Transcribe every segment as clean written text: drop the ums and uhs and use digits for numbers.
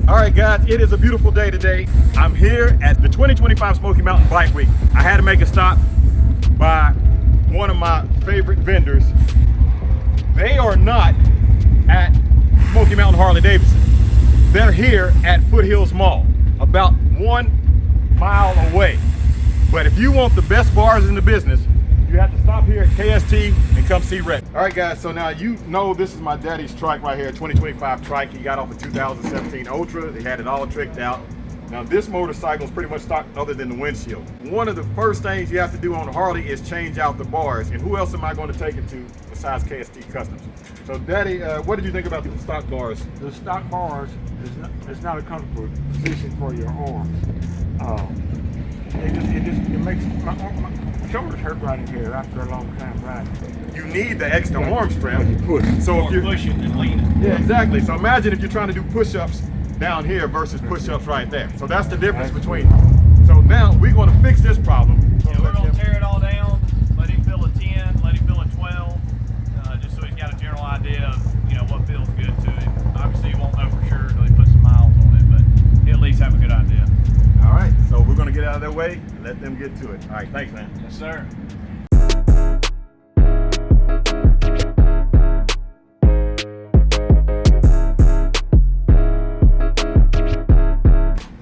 All right, guys, it is a beautiful day today. I'm here at the 2025 Smoky Mountain Bike Week. I had to make a stop by one of my favorite vendors. They are not at Smoky Mountain Harley-Davidson. They're here at Foothills Mall, about 1 mile away. But if you want the best bars in the business, you have to stop here at KST and come see Rex. All right, guys, so now you know this is my daddy's trike right here, 2025 trike. He got off a 2017 Ultra. They had it all tricked out. Now this motorcycle is pretty much stock other than the windshield. One of the first things you have to do on a Harley is change out the bars. And who else am I going to take it to besides KST Customs? So Daddy, what did you think about the stock bars? The stock bars is not a comfortable position for your arms. It makes my shoulders hurt right in here after a long time riding. You need the extra arm strength. You push. So if you're pushing and leaning. Yeah, exactly. So imagine if you're trying to do push-ups down here versus push-ups right there. So that's the difference between them. So now we're going to fix this problem. Yeah, we're going to tear it all down, let him feel a 10, let him feel a 12, just so he's got a general idea of what feels good to him. Obviously, he won't know for sure until he puts some miles on it, but he'll at least have a good idea. All right, so we're going to get out of their way and let them get to it. All right, thanks, man. Yes, sir.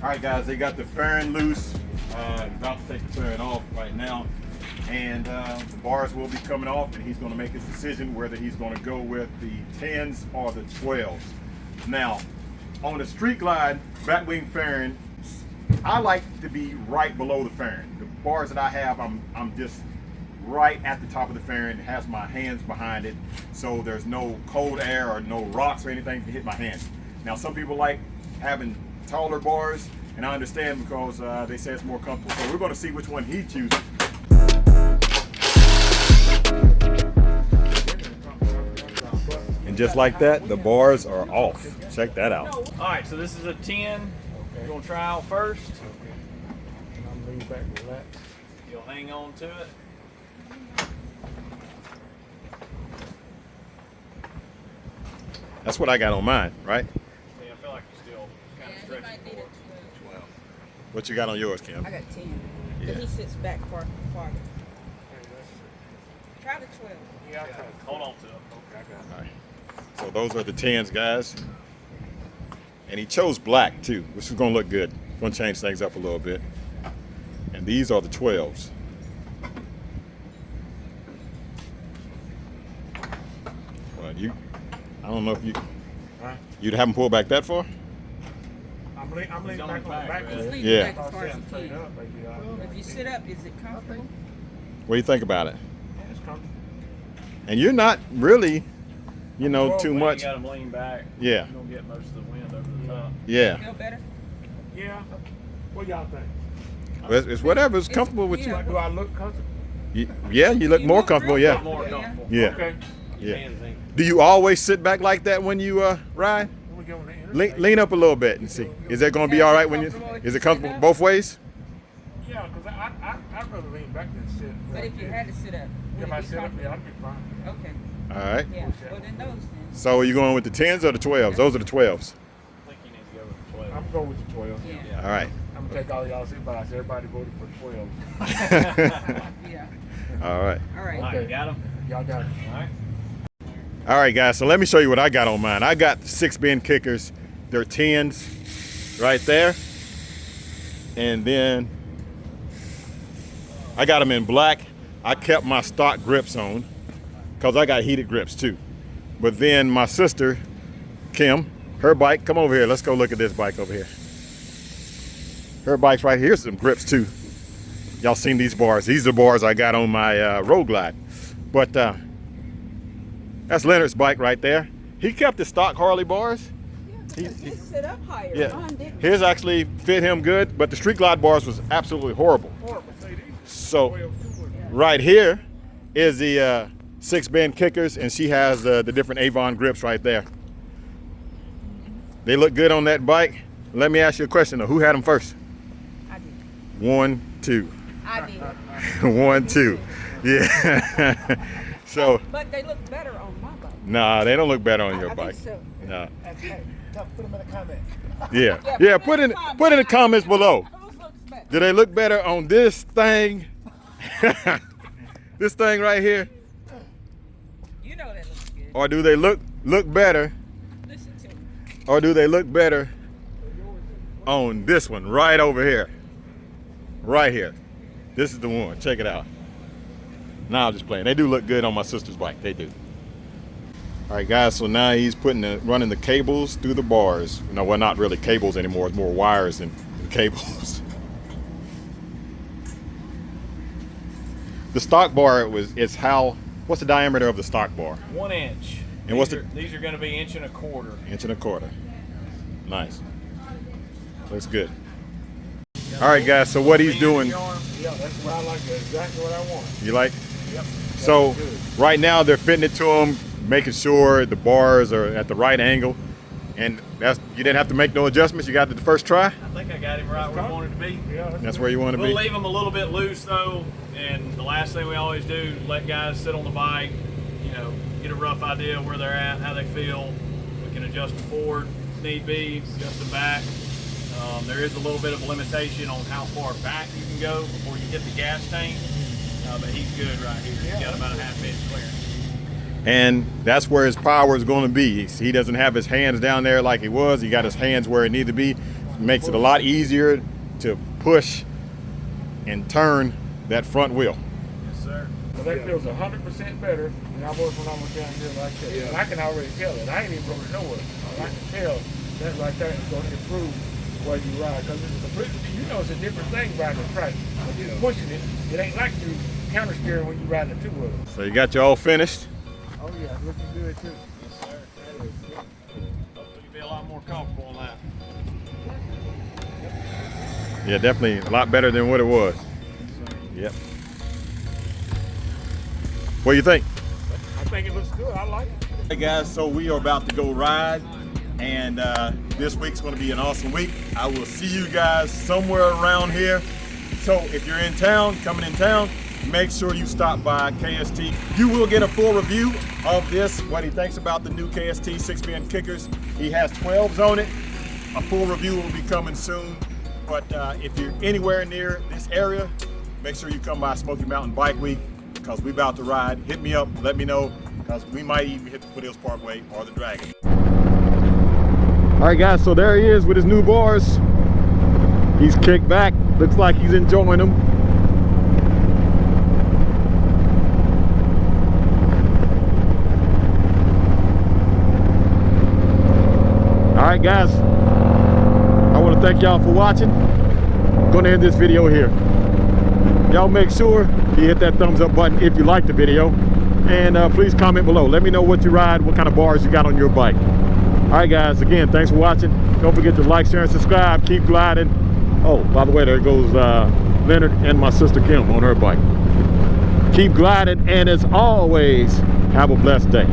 All right, guys, they got the fairing loose. About to take the fairing off right now. And the bars will be coming off, and he's going to make his decision whether he's going to go with the 10s or the 12s. Now, on the Street Glide back wing fairing, I like to be right below the fairing. The bars that I have, I'm just right at the top of the fairing. It has my hands behind it, so there's no cold air or no rocks or anything to hit my hands. Now, some people like having taller bars, and I understand because they say it's more comfortable. So we're going to see which one he chooses. And just like that, the bars are off. Check that out. All right, so this is a 10. We're going to try out first. I'm leaning back and relax. You'll hang on to it. That's what I got on mine, right? Yeah, I feel like you're still kind of stretching forward. 12. What you got on yours, Kim? I got 10. Yeah. But he sits back farther. Try the 12. Yeah, I can. Hold on to it. Okay, I got it. All right. So those are the 10s, guys. And he chose black too, which is going to look good. Going to change things up a little bit. And these are the 12s. Well, I don't know if Huh? you'd have them pull back that far? I'm leaning on back the on the back, back. right? Just lean Yeah. back as far as you Straight can. up, baby. If you sit up, is it comfortable? What do you think about it? It's comfortable. And you're not really, too When much. You got him lean back. Yeah. You're going to get most of the wind over the top. Yeah. Feel better? Yeah. What y'all think? It's whatever's comfortable with you. Do I look comfortable? Yeah, you look You more look comfortable, real yeah. More Yeah. comfortable. Yeah. Okay. Yeah. Do you always sit back like that when you ride? When we get on the interstate. Lean up a little bit and see. Is that going to be all right when you? Is it comfortable both ways? Yeah, because I'd rather lean back than sit. But if you had to sit up, would If I it be sit up, comfortable? yeah, I'd be fine. Okay. All right. Yeah. Well, then those then. So are you going with the 10s or the 12s? Those are the 12s. I think you need to go with the 12. I'm going with the 12. Yeah. All right. I'm going to take all y'all's advice. Everybody voted for 12. Yeah. All right. All right. All right, you got him? Y'all got it. All right. All right, guys. So let me show you what I got on mine. I got the 6-bend kickers. They're 10s right there. And then I got them in black. I kept my stock grips on because I got heated grips too. But then my sister, Kim, her bike, come over here. Let's go look at this bike over here. Her bike's right here. Here's some grips too. Y'all seen these bars. These are the bars I got on my Road Glide. But that's Leonard's bike right there. He kept the stock Harley bars. Yeah, because his sit up higher. Yeah, Mine didn't. his actually fit him good, but the Street Glide bars was absolutely horrible. So right here is the 6-bend kickers, and she has the different Avon grips right there. They look good on that bike. Let me ask you a question though. Who had them first? I did. 1, 2. I did. 1, 2. Yeah. So But they look better on my bike. nah, they don't look better on your I bike. think so. Nah. Hey, put them in the comments. Yeah. Put in the comments below. Whose looks better? Do they look better on this thing? This thing right here? You know that looks good. Or do they look better? Listen to me. Or do they look better on this one right over here? Right here. This is the one. Check it out. Nah, I'm just playing. They do look good on my sister's bike. They do. All right, guys. So now he's running the cables through the bars. No, well, not really cables anymore. It's more wires than cables. The stock bar is how? What's the diameter of the stock bar? 1 inch. And these are going to be 1.25 inches. Inch and a quarter. Nice. Looks good. All right, guys. So what he's doing? Yeah, that's what I like. That's exactly what I want. You like? Yep. So right now they're fitting it to him, making sure the bars are at the right angle, and you didn't have to make no adjustments. You got it the first try. I think I got him right where I wanted to be. Yeah, That's where you want to We'll be. leave them a little bit loose though, and the last thing we always do is let guys sit on the bike, get a rough idea of where they're at, how they feel. We can adjust them forward if need be, adjust them back. There is a little bit of a limitation on how far back you can go before you hit the gas tank, but he's good right here. He's got about a half inch clearance. And that's where his power is going to be. He doesn't have his hands down there like he was. He got his hands where it needs to be. Makes it a lot easier to push and turn that front wheel. Yes, sir. Well, that feels 100% better than I was when I was down here like that. Yeah. And I can already tell it. I ain't even going nowhere. I can tell that right there is going to improve the way you ride. Because it's it's a different thing riding a trike. When you're pushing it, it ain't like you counter steering when you ride a two-wheeler. So you got you all finished. Oh yeah, it's looking good too. Yes, sir. That is good. Hopefully you'll be a lot more comfortable on that. Yeah, definitely a lot better than what it was. Yep. What do you think? I think it looks good. I like it. Hey guys, so we are about to go ride, and this week's going to be an awesome week. I will see you guys somewhere around here. So if you're in town, coming in town, make sure you stop by KST. You will get a full review of this, what he thinks about the new KST 6-pin kickers. He has 12s on it. A full review will be coming soon. But if you're anywhere near this area, make sure you come by Smoky Mountain Bike Week, because we're about to ride. Hit me up, let me know, because we might even hit the Foothills Parkway or the Dragon. All right, guys, so there he is with his new bars. He's kicked back. Looks like he's enjoying them. All right, guys, I want to thank y'all for watching. I'm going to end this video here. Y'all make sure you hit that thumbs up button if you like the video, and please comment below. Let me know what you ride, what kind of bars you got on your bike. All right, guys, again, thanks for watching. Don't forget to like, share, and subscribe. Keep gliding. Oh, by the way, there goes Leonard and my sister Kim on her bike. Keep gliding, and as always, have a blessed day.